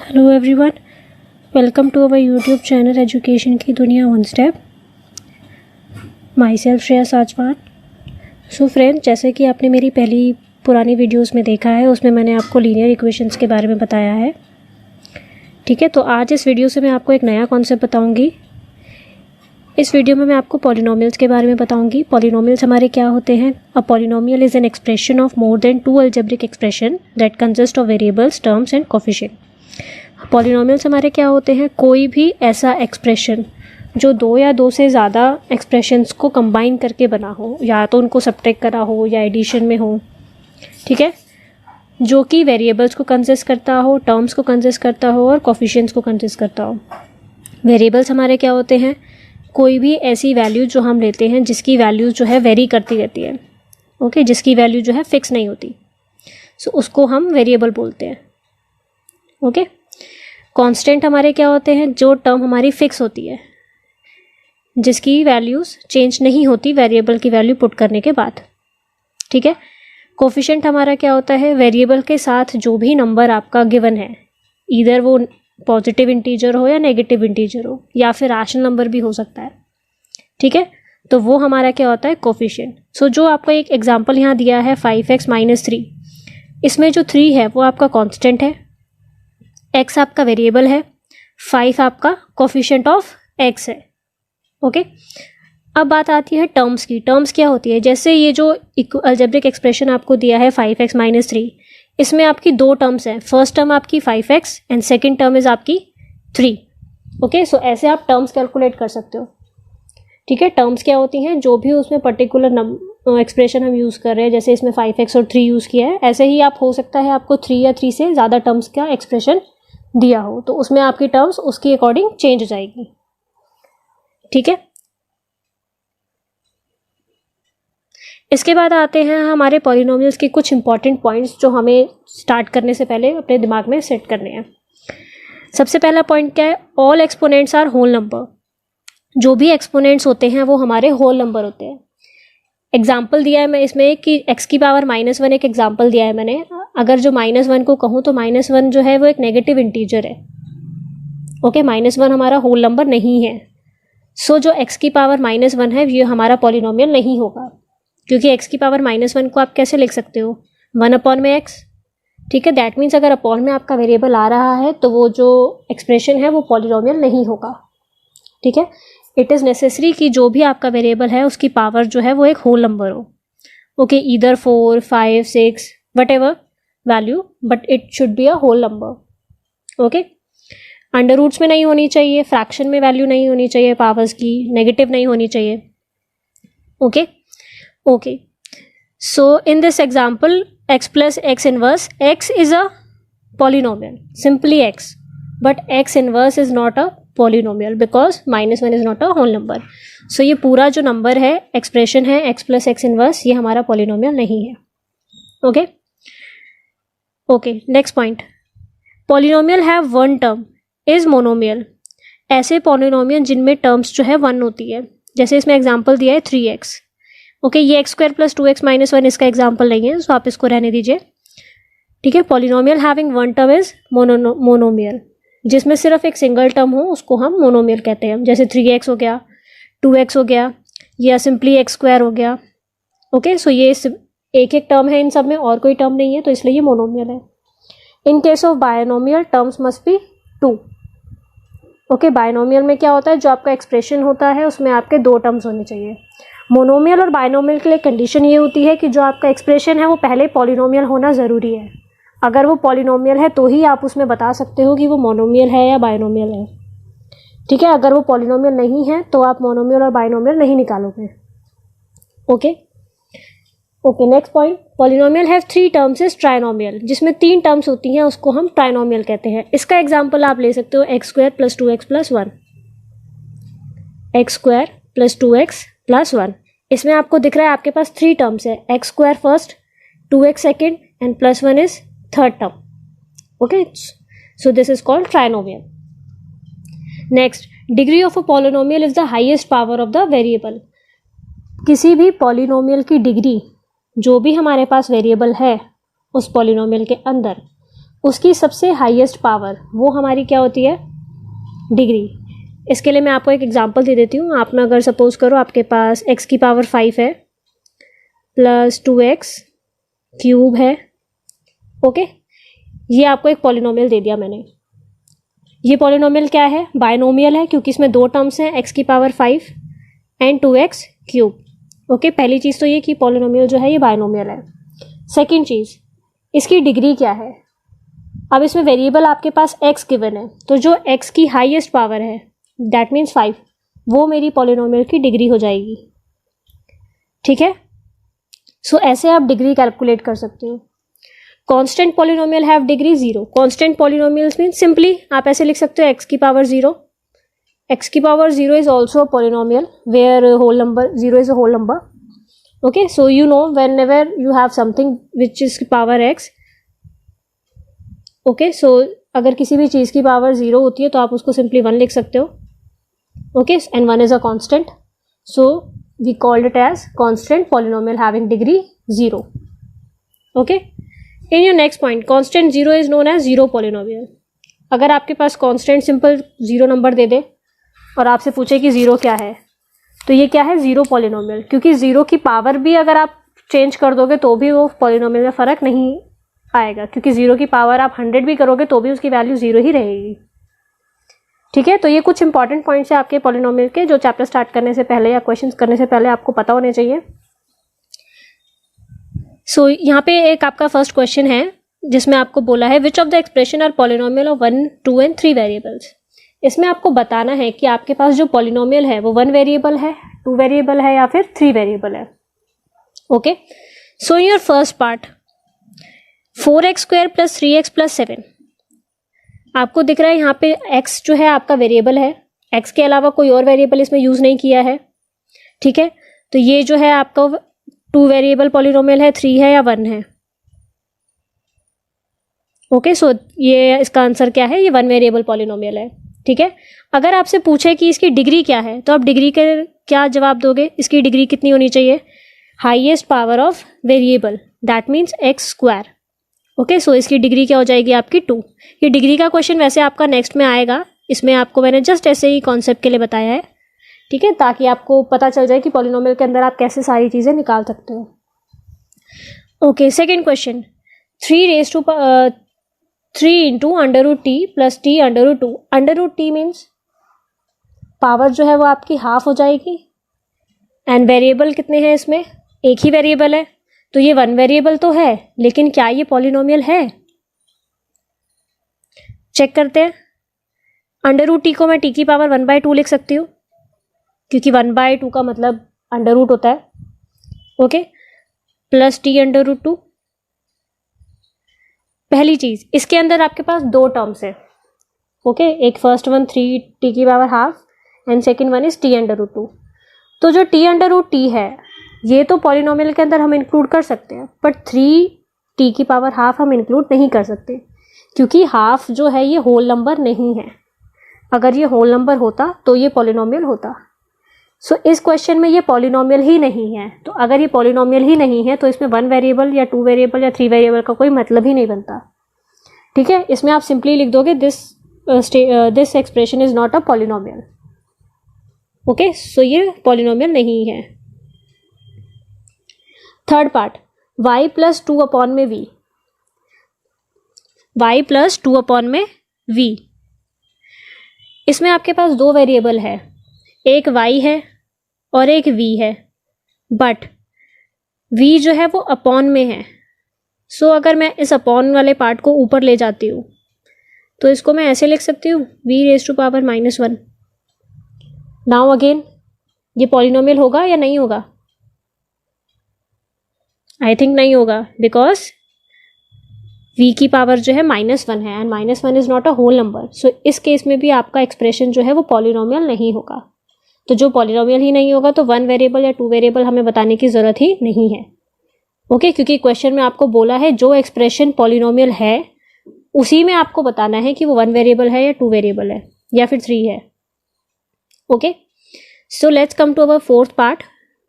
Hello everyone, welcome to our YouTube channel education की दुनिया one step. Myself Shreya Sajwan. So friend, जैसे कि आपने मेरी पहली पुरानी वीडियोस में देखा है, उसमें मैंने आपको लीनियर इक्वेशंस के बारे में बताया है। ठीक है, तो आज इस वीडियो से मैं आपको एक नया कॉन्सेप्ट बताऊंगी। इस वीडियो में मैं आपको पॉलिनोमियल्स के बारे में बताऊंगी। पॉलिनोमियल्स हमारे क्या होते हैं? A polynomial is an expression of more than two algebraic expression that consist of variables, terms and coefficient. Polynomials हमारे क्या होते हैं? कोई भी ऐसा एक्सप्रेशन जो दो या दो से ज़्यादा एक्सप्रेशंस को कंबाइन करके बना हो, या तो उनको सब्ट्रैक्ट करा हो या एडिशन में हो। ठीक है, जो कि वेरिएबल्स को कंसिस्ट करता हो, टर्म्स को कंसिस्ट करता हो और कोफिशिएंट्स को कंसिस्ट करता हो। वेरिएबल्स हमारे क्या होते हैं? कोई भी ऐसी वैल्यू जो हम लेते हैं जिसकी वैल्यू जो है वेरी करती रहती है। ओके, जिसकी वैल्यू जो है फिक्स नहीं होती, सो उसको हम वेरिएबल बोलते हैं। ओके, कांस्टेंट हमारे क्या होते हैं? जो टर्म हमारी फिक्स होती है, जिसकी वैल्यूज चेंज नहीं होती वेरिएबल की वैल्यू पुट करने के बाद। ठीक है, कोफिशिएंट हमारा क्या होता है? वेरिएबल के साथ जो भी नंबर आपका गिवन है, इधर वो पॉजिटिव इंटीजर हो या नेगेटिव इंटीजर हो, या फिर रैशनल नंबर भी हो सकता है। ठीक है, तो वो हमारा क्या होता है? कोफिशिएंट। सो जो आपका एक एग्जांपल यहाँ दिया है 5x - 3, इसमें जो 3 है वो आपका कांस्टेंट है, x आपका वेरिएबल है, 5 आपका कोफिशिएंट ऑफ x है। ओके, अब बात आती है टर्म्स की। टर्म्स क्या होती है? जैसे ये जो अलजेब्रिक एक्सप्रेशन आपको दिया है 5x - 3, इसमें आपकी दो टर्म्स हैं। फर्स्ट टर्म आपकी 5x and second term is आपकी 3। ओके, सो ऐसे आप टर्म्स कैलकुलेट कर सकते हो। ठीक है, टर्म्स क्या होती हैं? जो भी उसमें पर्टिकुलर एक्सप्रेशन हम यूज़ कर रहे हैं, जैसे इसमें 5x और 3 यूज़ किया है, ऐसे ही आप हो सकता है आपको 3 या 3 से ज़्यादा टर्म्स का एक्सप्रेशन दिया हो, तो उसमें आपकी टर्म्स उसकी अकॉर्डिंग चेंज हो जाएगी। ठीक है, इसके बाद आते हैं हमारे पॉलिनोमियल्स के कुछ इंपॉर्टेंट पॉइंट्स जो हमें स्टार्ट करने से पहले अपने दिमाग में सेट करने हैं। सबसे पहला पॉइंट क्या है? All exponents are whole number. जो भी एक्सपोनेंट्स होते हैं वो हमारे होल नंबर होते हैं। एग्जाम्पल दिया है मैं इसमें कि x की पावर -1 एक एग्जाम्पल दिया है मैंने। अगर जो -1 को कहूँ तो -1 जो है वो एक नेगेटिव इंटीजर है। ओके, -1 हमारा होल नंबर नहीं है। सो जो x की पावर -1 है ये हमारा पॉलिनोमियल नहीं होगा, क्योंकि x की पावर -1 को आप कैसे लिख सकते हो? 1/x। ठीक है, दैट मीन्स अगर अपॉन में आपका वेरिएबल आ रहा है तो वो जो एक्सप्रेशन है वो पॉलिनोमियल नहीं होगा। ठीक है, इट इज़ नेसेसरी कि जो भी आपका वेरिएबल है उसकी पावर जो है वो एक होल नंबर हो। Okay, either 4, 5, 6 whatever value, but it should be a whole number. Okay, under roots में नहीं होनी चाहिए, फ्रैक्शन में वैल्यू नहीं होनी चाहिए पावर्स की, नेगेटिव नहीं होनी चाहिए। Okay okay, so in this example x plus x inverse, x is a polynomial, simply x, but x inverse is not a polynomial because -1 is not a whole number. So ये पूरा जो number है, expression है x plus x inverse, ये हमारा polynomial नहीं है। Okay okay, next point, polynomial have one term is monomial. ऐसे पॉलिनोमियल जिनमें टर्म्स जो है 1 होती है, जैसे इसमें एग्जाम्पल दिया है 3x। ओके, ये x² + 2x - 1 इसका एग्जाम्पल नहीं है, तो आप इसको रहने दीजिए। ठीक है, polynomial having one term is monomial. जिसमें सिर्फ एक सिंगल टर्म हो उसको हम मोनोमियल कहते हैं। जैसे 3x हो गया, 2x हो गया, या सिंपली x² हो गया। ओके, सो ये एक एक टर्म है, इन सब में और कोई टर्म नहीं है, तो इसलिए ये मोनोमियल है। In case of binomial terms must be 2। Okay, binomial में क्या होता है? जो आपका एक्सप्रेशन होता है उसमें आपके 2 टर्म्स होने चाहिए। मोनोमियल और बायनोमियल के लिए कंडीशन ये होती है कि जो आपका एक्सप्रेशन है वो पहले पॉलिनोमियल होना ज़रूरी है। अगर वो पॉलिनोमियल है तो ही आप उसमें बता सकते हो कि वो मोनोमियल है या बायनोमियल है। ठीक है, अगर वो पॉलिनोमियल नहीं है तो आप मोनोमियल और बायनोमियल नहीं निकालोगे। Okay okay, next point, polynomial have 3 terms is trinomial. जिसमें 3 टर्म्स होती हैं उसको हम ट्राइनोमियल कहते हैं। इसका एग्जाम्पल आप ले सकते हो x² + 2x + 1, x² + 2x + 1। इसमें आपको दिख रहा है आपके पास 3 टर्म्स है, x² first, 2x second and +1 is third term. Okay, so this is called trinomial. Next, degree of a polynomial is the highest power of the variable. किसी भी polynomial की डिग्री, जो भी हमारे पास वेरिएबल है उस पॉलिनोमियल के अंदर, उसकी सबसे हाईएस्ट पावर वो हमारी क्या होती है, डिग्री। इसके लिए मैं आपको एक एग्जांपल दे देती हूँ। आप में अगर सपोज करो आपके पास x की पावर 5 है प्लस 2x क्यूब है, ओके, ये आपको एक पॉलिनोमियल दे दिया मैंने। ये पॉलिनोमियल क्या है, बायनोमियल है, क्योंकि इसमें दो टर्म्स हैं, x की power 5 and 2x cube. Okay, पहली चीज़ तो ये कि पॉलिनोमियल जो है ये बायनोमियल है। सेकंड चीज़, इसकी डिग्री क्या है। अब इसमें वेरिएबल आपके पास x गिवन है, तो जो x की हाईएस्ट पावर है दैट मीन्स 5, वो मेरी पॉलिनोमियल की डिग्री हो जाएगी। ठीक है, सो ऐसे आप डिग्री कैलकुलेट कर सकते हो। Constant polynomial have degree 0। Constant polynomials mean simply आप ऐसे लिख सकते हो x की पावर 0। x की power 0 is also a polynomial where whole number 0 is a whole number. Okay, so you know whenever you have something which is power x, okay, so अगर किसी भी चीज़ की पावर 0 होती है तो आप उसको सिंपली 1 लिख सकते हो। Okay, and 1 is a constant, so we called it as constant polynomial having degree 0. Okay, in your next point, constant 0 is known as zero polynomial. अगर आपके पास constant सिंपल 0 नंबर दे दे और आपसे पूछे कि 0 क्या है, तो ये क्या है, ज़ीरो पॉलिनोमियल। क्योंकि 0 की पावर भी अगर आप चेंज कर दोगे तो भी वो पॉलिनोमियल में फ़र्क नहीं आएगा, क्योंकि 0 की पावर आप 100 भी करोगे तो भी उसकी वैल्यू 0 ही रहेगी। ठीक है, तो ये कुछ इंपॉर्टेंट पॉइंट्स हैं आपके पॉलिनोमियल के, जो चैप्टर स्टार्ट करने से पहले या क्वेश्चन करने से पहले आपको पता होने चाहिए। सो यहाँ पे एक आपका फर्स्ट क्वेश्चन है जिसमें आपको बोला है which of the expression are polynomial of 1, 2 and 3 variables. इसमें आपको बताना है कि आपके पास जो पॉलिनोमियल है वो 1 वेरिएबल है, 2 वेरिएबल है या फिर 3 वेरिएबल है। Okay, so in your first part 4x square plus 3x plus 7, आपको दिख रहा है यहाँ पे x जो है आपका वेरिएबल है, x के अलावा कोई और वेरिएबल इसमें यूज नहीं किया है। ठीक है, तो ये जो है आपका 2 वेरिएबल पॉलिनोमियल है, 3 है या 1 है। ओके, सो ये इसका आंसर क्या है, ये 1 वेरिएबल पॉलिनोमियल है। ठीक है, अगर आपसे पूछे कि इसकी डिग्री क्या है तो आप डिग्री के क्या जवाब दोगे, इसकी डिग्री कितनी होनी चाहिए, highest power of variable that means x square. Okay, so इसकी डिग्री क्या हो जाएगी आपकी 2। ये डिग्री का क्वेश्चन वैसे आपका नेक्स्ट में आएगा, इसमें आपको मैंने जस्ट ऐसे ही कॉन्सेप्ट के लिए बताया है। ठीक है, ताकि आपको पता चल जाए कि पॉलिनोमियल के अंदर आप कैसे सारी चीज़ें निकाल सकते हो। Okay, second question 3 into under root T plus T under root 2। Under root T means power जो है वो आपकी हाफ हो जाएगी, एंड वेरिएबल कितने हैं इसमें, एक ही वेरिएबल है, तो ये 1 वेरिएबल तो है, लेकिन क्या ये पॉलिनोमियल है, चेक करते हैं। अंडर रूट टी को मैं टी की पावर 1/2 लिख सकती हूँ, क्योंकि 1/2 का मतलब अंडर रूट होता है। Okay, plus T under root 2। पहली चीज, इसके अंदर आपके पास 2 टर्म्स है। ओके, एक फर्स्ट वन 3 टी की power half and second one is T under root 2। तो जो टी अंडर रूट टी है ये तो पॉलिनोमियल के अंदर हम इंक्लूड कर सकते हैं, बट 3 टी की पावर हाफ हम इंक्लूड नहीं कर सकते, क्योंकि हाफ जो है ये होल नंबर नहीं है। अगर ये होल नंबर होता तो ये पॉलिनोमियल होता। सो इस क्वेश्चन में ये पॉलिनोमियल ही नहीं है। तो अगर ये पॉलिनोमियल ही नहीं है तो इसमें 1 वेरिएबल या 2 वेरिएबल या 3 वेरिएबल का कोई मतलब ही नहीं बनता। ठीक है, इसमें आप सिंपली लिख दोगे this expression is not a polynomial. Okay, so ये पॉलिनोमियल नहीं है। Third part y plus 2 upon में v, y प्लस 2 अपॉन में v। इसमें आपके पास 2 वेरिएबल है, एक y है और एक v है, बट v जो है वो अपॉन में है। सो अगर मैं इस अपॉन वाले पार्ट को ऊपर ले जाती हूँ तो इसको मैं ऐसे लिख सकती हूँ v⁻⁻1। नाउ अगेन ये पॉलिनोमियल होगा या नहीं होगा, आई थिंक नहीं होगा, बिकॉज v की पावर जो है -1 है and -1 is not a whole number. So इस केस में भी आपका एक्सप्रेशन जो है वो पॉलिनोमियल नहीं होगा। तो जो पॉलिनोमियल ही नहीं होगा तो 1 वेरिएबल या 2 वेरिएबल हमें बताने की ज़रूरत ही नहीं है। ओके, क्योंकि क्वेश्चन में आपको बोला है जो एक्सप्रेशन पॉलिनोमियल है उसी में आपको बताना है कि वो 1 वेरिएबल है या 2 वेरिएबल है या फिर 3 है। Okay, so let's come to our fourth part.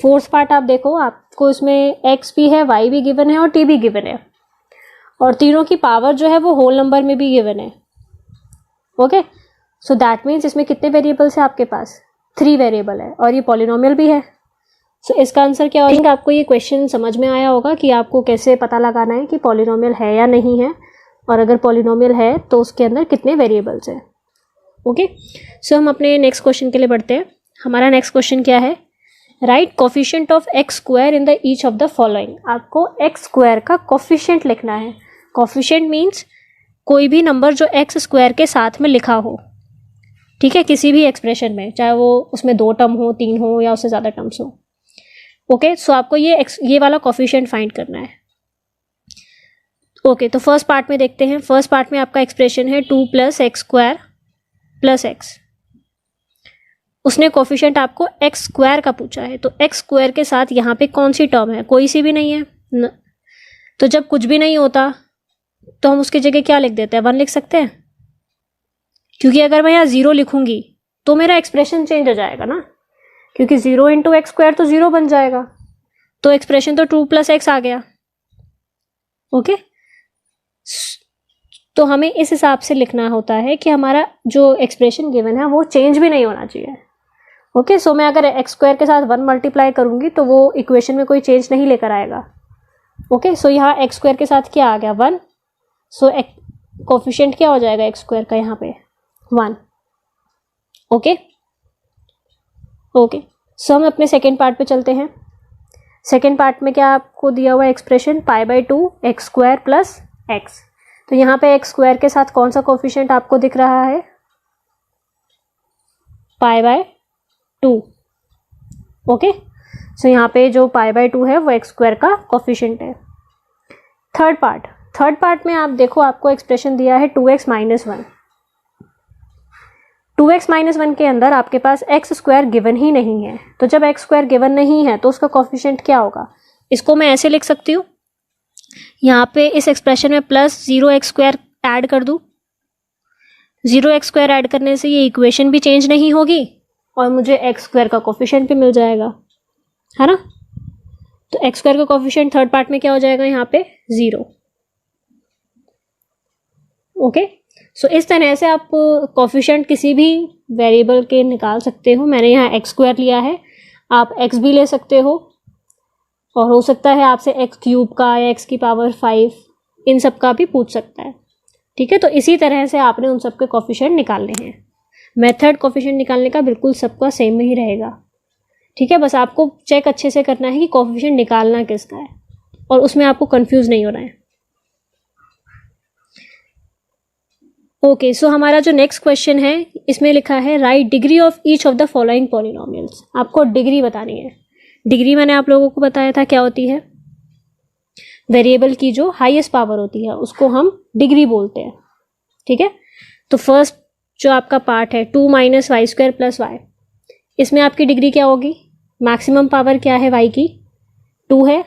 Fourth part आप देखो, आपको इसमें x भी है, y भी गिवन है और t भी गिवन है। और तीनों की पावर जो है वो होल नंबर में भी गिवन है। ओके, सो दैट मीन्स इसमें कितने वेरिएबल्स है आपके पास? 3 वेरिएबल है और ये पॉलिनोमियल भी है। सो इसका आंसर क्या होगा? आपको ये क्वेश्चन समझ में आया होगा कि आपको कैसे पता लगाना है कि पॉलिनोमियल है या नहीं है, और अगर पॉलिनोमियल है तो उसके अंदर कितने वेरिएबल्स हैं। ओके, सो हम अपने नेक्स्ट क्वेश्चन के लिए बढ़ते हैं। हमारा नेक्स्ट क्वेश्चन क्या है? Right coefficient of x square in the each of the following. आपको एक्स स्क्वायर का कोफिशिएंट लिखना है। कोफिशिएंट मीन्स कोई भी नंबर जो एक्स स्क्वायर के साथ में लिखा हो, ठीक है, किसी भी एक्सप्रेशन में, चाहे वो उसमें 2 टर्म हो, 3 हो या उससे ज़्यादा टर्म्स हो। ओके, सो आपको ये वाला कोफिशिएंट फाइंड करना है। ओके, तो फर्स्ट पार्ट में देखते हैं। फर्स्ट पार्ट में आपका एक्सप्रेशन है 2 + x² + x। उसने कोफिशिएंट आपको एक्स स्क्वायर का पूछा है, तो एक्स स्क्वायर के साथ यहाँ पे कौन सी टर्म है? कोई सी भी नहीं है न। तो जब कुछ भी नहीं होता तो हम उसकी जगह क्या लिख देते हैं? 1 लिख सकते हैं, क्योंकि अगर मैं यहाँ 0 लिखूंगी तो मेरा एक्सप्रेशन चेंज हो जाएगा ना, क्योंकि 0 × x² तो 0 बन जाएगा, तो एक्सप्रेशन तो 2 + x आ गया। ओके, तो हमें इस हिसाब से लिखना होता है कि हमारा जो एक्सप्रेशन गिवन है वो चेंज भी नहीं होना चाहिए। ओके, सो मैं अगर x² के साथ 1 मल्टीप्लाई करूंगी तो वो इक्वेशन में कोई चेंज नहीं लेकर आएगा। ओके, सो यहाँ x² के साथ क्या आ गया? 1। सो कोफिशिएंट क्या हो जाएगा x² का यहाँ पे? 1। ओके ओके, सो हम अपने सेकेंड पार्ट पे चलते हैं। सेकेंड पार्ट में क्या आपको दिया हुआ है एक्सप्रेशन? π/2 x² + x। तो यहाँ पे x² के साथ कौन सा कोफिशिएंट आपको दिख रहा है? π/2। ओके, सो यहाँ पे जो π/2 है वो x² का कोफिशिएंट है। थर्ड पार्ट में आप देखो, आपको एक्सप्रेशन दिया है 2x - 1। 2x - 1 के अंदर आपके पास x² गिवन ही नहीं है, तो जब x² गिवन नहीं है तो उसका कोफिशिएंट क्या होगा? इसको मैं ऐसे लिख सकती हूँ, यहाँ पे इस एक्सप्रेशन में +0x² ऐड कर दूँ। 0x² ऐड करने से ये इक्वेशन भी चेंज नहीं होगी और मुझे x² का कोफिशिएंट भी मिल जाएगा, है ना। तो x² का कोफिशिएंट थर्ड पार्ट में क्या हो जाएगा? यहाँ पे 0। ओके, सो इस तरह से आप कोफिशिएंट किसी भी वेरिएबल के निकाल सकते हो। मैंने यहाँ x² लिया है, आप x भी ले सकते हो, और हो सकता है आपसे x³ का या x⁵ इन सब का भी पूछ सकता है। ठीक है, तो इसी तरह से आपने उन सब के कोफिशिएंट निकालने हैं। मेथड कोफिशिएंट निकालने का बिल्कुल सबका सेम ही रहेगा। ठीक है, बस आपको चेक अच्छे से करना है कि कोफिशिएंट निकालना किसका है, और उसमें आपको कंफ्यूज नहीं होना है। ओके, सो हमारा जो नेक्स्ट क्वेश्चन है इसमें लिखा है right degree of each of the following polynomials. आपको डिग्री बतानी है। डिग्री मैंने आप लोगों को बताया था क्या होती है? वेरिएबल की जो हाईएस्ट पावर होती है उसको हम डिग्री बोलते हैं। ठीक है, तो फर्स्ट जो आपका पार्ट है 2 - y² + y, इसमें आपकी डिग्री क्या होगी? मैक्सिमम पावर क्या है y की? 2 है,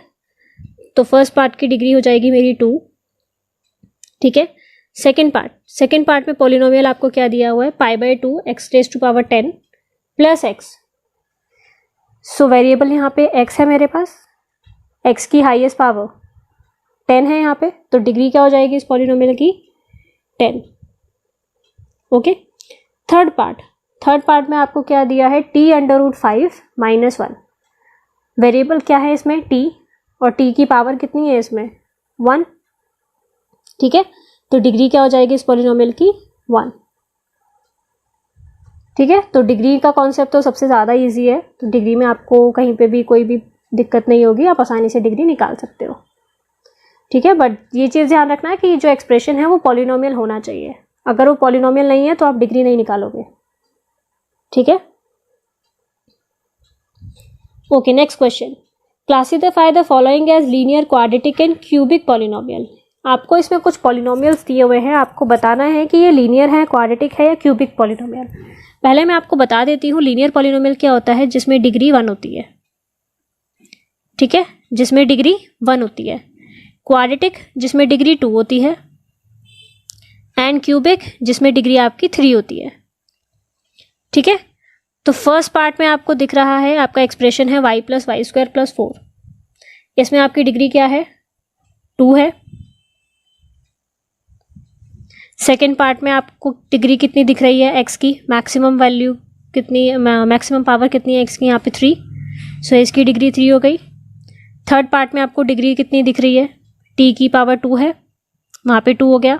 तो फर्स्ट पार्ट की डिग्री हो जाएगी मेरी 2। ठीक है, सेकेंड पार्ट में पॉलिनोमियल आपको क्या दिया हुआ है? π/2 x⁻10 + x। सो वेरिएबल यहाँ पे x है मेरे पास, x की हाईएस्ट पावर 10 है यहाँ पे, तो डिग्री क्या हो जाएगी इस पॉलिनोमियल की? 10। ओके, थर्ड पार्ट में आपको क्या दिया है? t⁻5 - 1। वेरिएबल क्या है इसमें? t, और t की पावर कितनी है इसमें? 1। ठीक है, तो डिग्री क्या हो जाएगी इस पॉलिनोमियल की? 1। ठीक है, तो डिग्री का कॉन्सेप्ट तो सबसे ज़्यादा इजी है, तो डिग्री में आपको कहीं पे भी कोई भी दिक्कत नहीं होगी, आप आसानी से डिग्री निकाल सकते हो। ठीक है, बट ये चीज़ ध्यान रखना है कि जो एक्सप्रेशन है वो पॉलिनोमियल होना चाहिए। अगर वो पॉलिनोमियल नहीं है तो आप डिग्री नहीं निकालोगे। ठीक है, okay, next question. Classify the following as linear, quadratic and cubic polynomial. आपको इसमें कुछ पॉलिनोमियल्स दिए हुए हैं, आपको बताना है कि ये लीनियर है, क्वाड्रेटिक है या क्यूबिक पॉलिनोमियल। पहले मैं आपको बता देती हूँ लीनियर पॉलिनोमियल क्या होता है, जिसमें डिग्री 1 होती है। ठीक है, जिसमें डिग्री 1 होती है। क्वाड्रेटिक जिसमें डिग्री 2 होती है, एंड क्यूबिक जिसमें डिग्री आपकी 3 होती है। ठीक है, तो फर्स्ट पार्ट में आपको दिख रहा है आपका एक्सप्रेशन है y + y² + 4। इसमें आपकी डिग्री क्या है? 2 है। सेकेंड पार्ट में आपको डिग्री कितनी दिख रही है एक्स की, मैक्सिमम वैल्यू कितनी, मैक्सिमम पावर कितनी है एक्स की यहाँ पे 3, सो इसकी डिग्री 3 हो गई। थर्ड पार्ट में आपको डिग्री कितनी दिख रही है, टी की पावर 2 है, वहाँ पे 2 हो गया,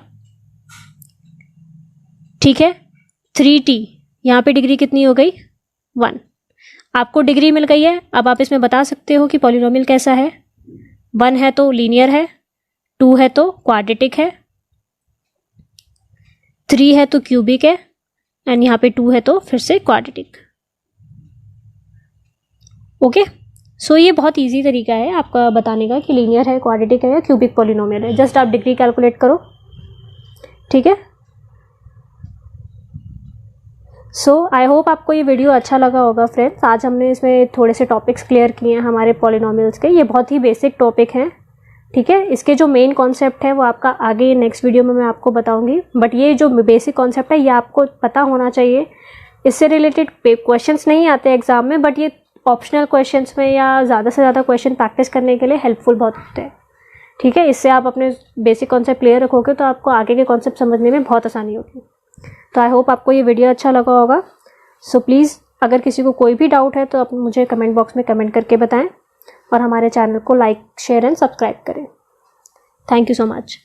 ठीक है। 3t, यहाँ पे डिग्री कितनी हो गई 1। आपको डिग्री मिल गई है, अब आप इसमें बता सकते हो कि पॉलिनोमियल कैसा है। 1 है तो लीनियर है, 2 है तो क्वाड्रेटिक है, 3 है तो क्यूबिक है, एंड यहाँ पे 2 है तो फिर से क्वाड्रेटिक। ओके, सो ये बहुत इजी तरीका है आपका बताने का कि लीनियर है, क्वाड्रेटिक है या क्यूबिक पॉलिनोमियल है। जस्ट आप डिग्री कैलकुलेट करो, ठीक है। सो आई होप आपको ये वीडियो अच्छा लगा होगा फ्रेंड्स। आज हमने इसमें थोड़े से टॉपिक्स क्लियर किए हैं हमारे पॉलिनोमियल्स के। ये बहुत ही बेसिक टॉपिक हैं, ठीक है। इसके जो मेन कॉन्सेप्ट है वो आपका आगे नेक्स्ट वीडियो में मैं आपको बताऊंगी, बट ये जो बेसिक कॉन्सेप्ट है ये आपको पता होना चाहिए। इससे रिलेटेड क्वेश्चंस नहीं आते एग्जाम में, बट ये ऑप्शनल क्वेश्चंस में या ज़्यादा से ज़्यादा क्वेश्चन प्रैक्टिस करने के लिए हेल्पफुल बहुत होते हैं, ठीक है। इससे आप अपने बेसिक कॉन्सेप्ट क्लियर रखोगे तो आपको आगे के कॉन्सेप्ट समझने में बहुत आसानी होगी। तो आई होप आपको ये वीडियो अच्छा लगा होगा। सो प्लीज़ अगर किसी को कोई भी डाउट है तो आप मुझे कमेंट बॉक्स में कमेंट करके बताएं और हमारे चैनल को लाइक, शेयर एंड सब्सक्राइब करें। Thank you so much.